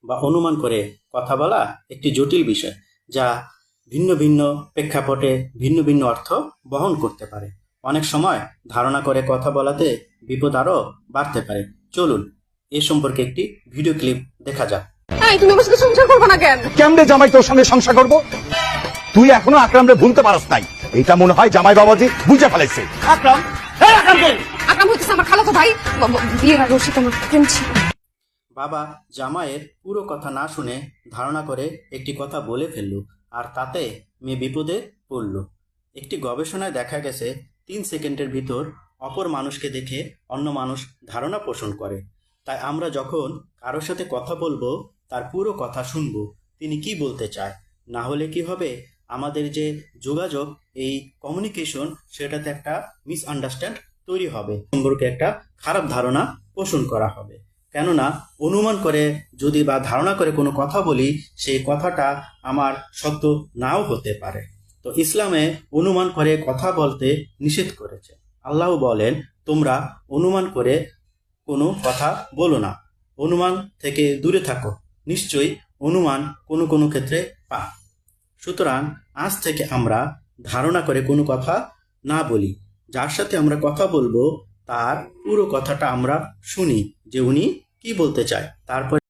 বা অনুমান করে কথা বলা একটি জটিল বিষয়, যা ভিন্ন ভিন্ন প্রেক্ষাপটে ভিন্ন ভিন্ন অর্থ বহন করতে পারে। অনেক সময় ধারণা করে কথা বলাতে বিপদ আরও বাড়তে পারে। চলুন এ সম্পর্কে একটি ভিডিও ক্লিপ দেখা যাক। তুমি আমার সাথে সংসার করবে না কেন? কেমনে জামাই তোর সঙ্গে সংসার করব? তুই এখনো আকরামরে ভুলতে পারস নাই। এটা মনে হয় জামাই বাবাজি বুঝে ফেলাইছে। আকরাম, এই আকরাম কে? আকরাম হচ্ছে আমার খালাতো ভাই। বিয়ের আগে ওর সাথে আমার প্রেম ছিল। বাবা জামাইয়ের পুরো কথা না শুনে ধারণা করে একটি কথা বলে ফেলল, আর তাতে মেয়ে বিপদে পড়ল। একটি গবেষণায় দেখা গেছে 3 সেকেন্ডের ভিতর অপর মানুষকে দেখে অন্য মানুষ ধারণা পোষণ করে। তাই আমরা যখন কারোর সাথে কথা বলবো তার পুরো কথা শুনবো, তিনি কি বলতে চায়। না হলে কি হবে, আমাদের যে যোগাযোগ, এই কমিউনিকেশন, সেটাতে একটা মিসআন্ডারস্ট্যান্ড তৈরি হবে, সম্পর্কে একটা খারাপ ধারণা পোষণ করা হবে। কেননা অনুমান করে যদি বা ধারণা করে কোনো কথা বলি, সেই কথাটা আমার সত্য নাও হতে পারে। তো ইসলামে অনুমান করে কথা বলতে নিষেধ করেছে। আল্লাহ বলেন, তোমরা অনুমান করে কোনো কথা বলো না, অনুমান থেকে দূরে থাকো, নিশ্চয়ই অনুমান কোনো কোনো ক্ষেত্রে পাপ। সুতরাং আজ থেকে আমরা ধারণা করে কোনো কথা না বলি। যার সাথে আমরা কথা বলবো তার পুরো কথাটা আমরা শুনি, যে উনি কি বলতে চায়, তারপর